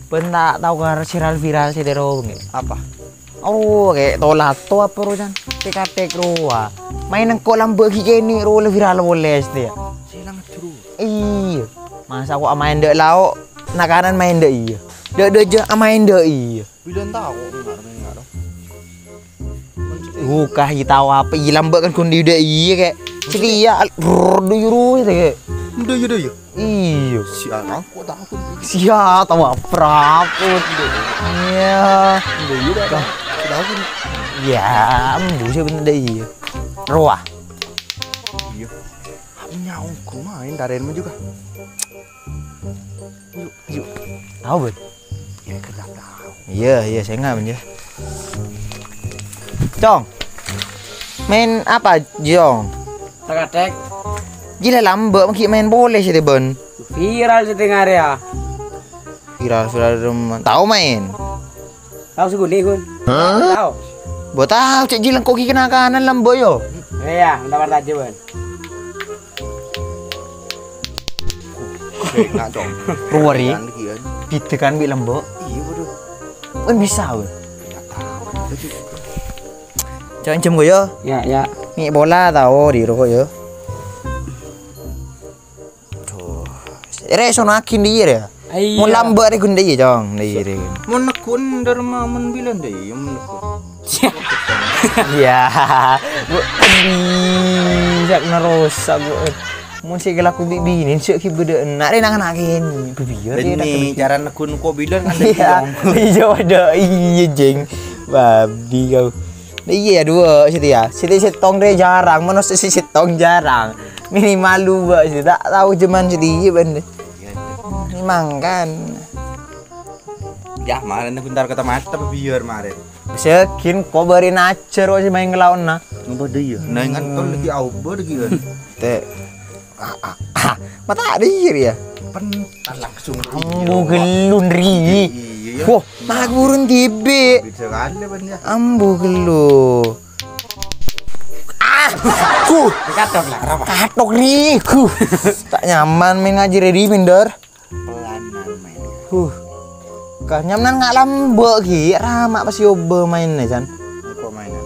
Pernah tahu kan viral sih dero nggak? Apa? Oh, kayak tolato apa rojan? Tek roa. Main engkau lambe gini ro le viral boleh ya. Silang terus. Iya. Masa aku main dek lau, nakanan main dek iya. Dek aja main dek iya. Bilang tahu enggak dong. Kah tahu apa? Iya lambe kan kundi dek iya kayak. Sedia duyuru itu kayak. Udah ya. Iya. Siapa kok tahu? Siapa tahu apa? Iya. Udah dah. Tahu kan? Ya, buset bener deh iya. Roa. Iya. Nyaung ku main darenmu juga. Yuk. Tahu ben? Ya kerap tahu. Iya, saya nggak ben ya. Jong. Main apa, Jong? Tekatek Gila lambe mungkin main boleh sih ben. viral di tengah area. Viral rumah. Tahu main? Tahu seguni kun? Tahu. Buat tahu cek jilang koki kena kanan lambe yo. Iya, dapat aja ban. Enggak dong. Ruari. Kan lagi kan. Gitu kan bi lambe. Iya bodoh. Kan bisa we. Enggak tahu. Jangan jem gue yo. Ya. Nih bola tahu di rokok yo. Sono akin dia ya. Mau lambat deh kunde ya jong, dia. Mau nekun derma men bilang deh, mau nekun. Iya, bu bisa nerosa bu. Mau sih kalau aku bibinin sih kita beda enak deh nangakin. Biar dia Ini cara nekun kau bilang ada iya, iya ada iya jeng, babi kau. Iya dua situ ya, situ setong deh jarang, mana sih setong jarang. Minimal dua sih, tak tahu cuman sedih bener. Memang kan. Ya, kemarin bentar kata mata biar kemarin. Sekin kau beri nacer sih main ngelawan nah. Ngapa dia? Nah, kan kau lagi auber lagi kan. Teh. Mata ada ya. Pentar langsung. Ambu gelun ri. Iya. Wah, mak burun tibe. Bisa kali ban ya. Ambu gelu. Katok lah. Katok ri. Tak nyaman main ngaji ready minder. Pelanan main. Kah nyaman nggak lambe ki. Ramak pasti obe main nih kan. Kau mainan.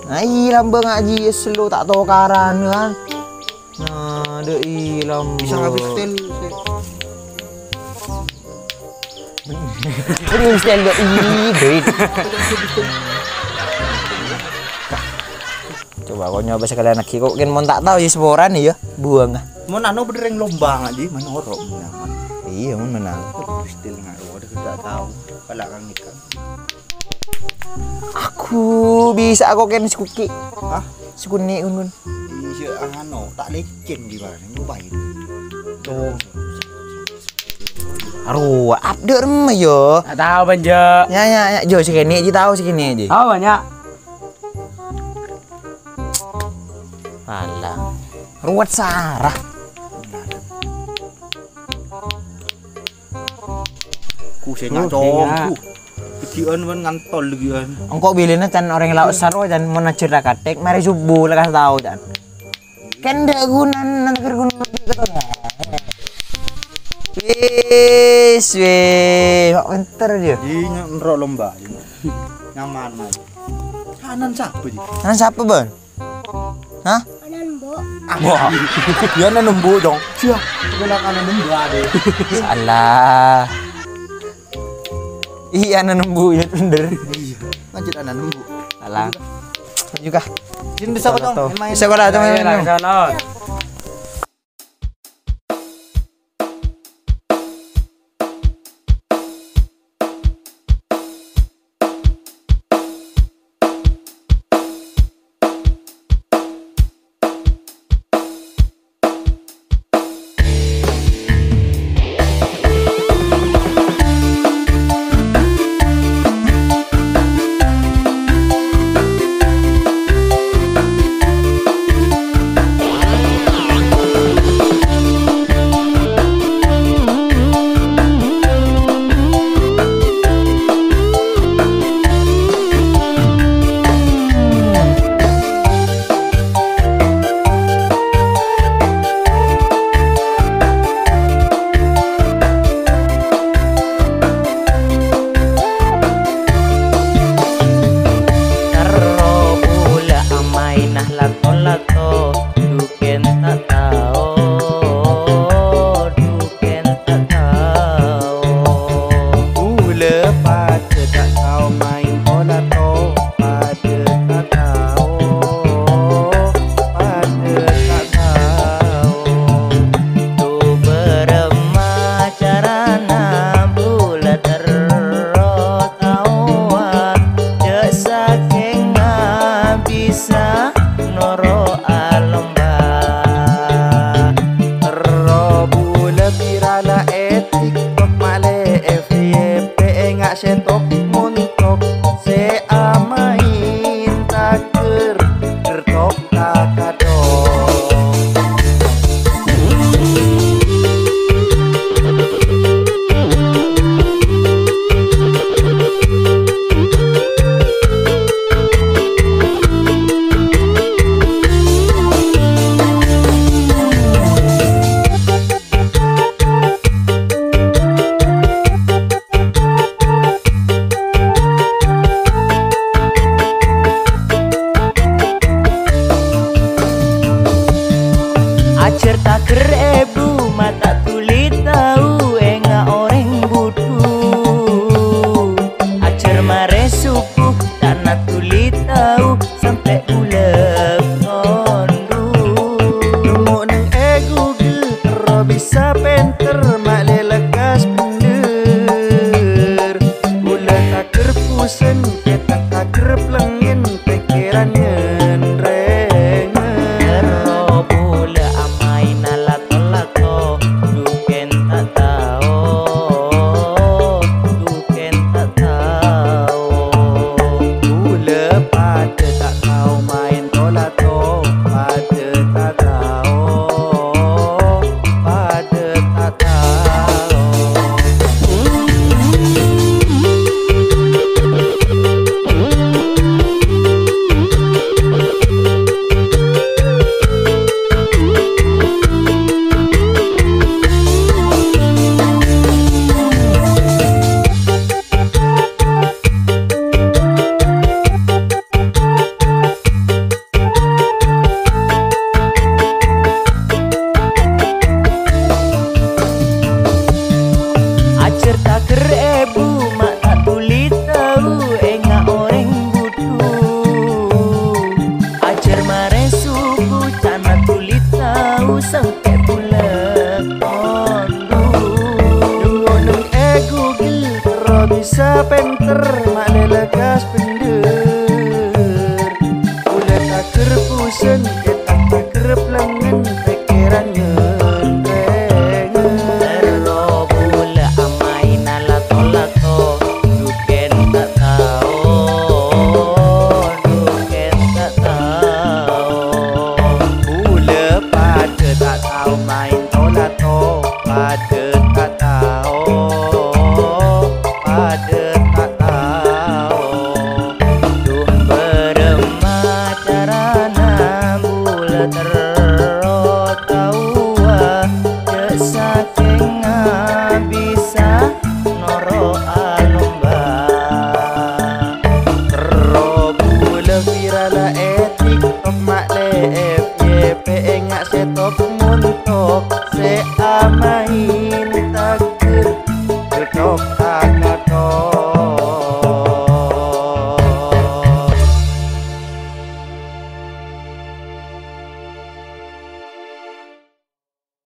Nah, iya lambe ngaji selo tak tahu karan kan. Nah, ada lambe. Bisa habis tel. Ini style buat duit. Coba kau nyoba sekalian lagi kok kan mau tak tahu ya seporan ya buang ah. Mau nano bener yang lomba aja mana orang nyaman. Iya mau menang. Still nggak ada tidak tahu. Kalau kang ikan. Aku bisa aku kan skuki. Hah? Skuni unun. Iya ano tak lecen di mana nyobain. Tuh. Aduh, update mah yo. Tak tahu banja. Ya, jo segini aja tahu segini aja. Tahu banyak. Alah. Ruwet Sarah. Ku saya nggak cong. Kian kan ngantol lagi kan. Engkau bilina can orang laut saro can mau cerita katek mari subuh lekas tahu can. Kan dak gunan nanti guna gitu. Wis, kok pinter dia. Iya ngerok lomba. Nyaman aja. Kanan siapa sih? Kanan siapa, Bang? Hah? Kanan mbok. Wah, Dia nembu dong. Siap. Kalau kanan nembu ada. salah. Iya, nembu ya bener. Iya. Lanjut anak nembu. Salah. Juga. Sini bisa kok dong. Main. Bisa kok lah, teman-teman. Sana. FYP ngak setok montok se amain taker gertok takadong. Acer taker ebu mata tuli tahu enga orang budu. Acer mare suku tanah tuli tahu sampai ulek kondu. Nunggu neng Google ro bisa penter mak lekas bener. Gula taker pusen kita taker pelengin pikirannya sampai bulan kondu. Nunggu neng Google ro bisa penter mak lekas bener. Gula taker pusen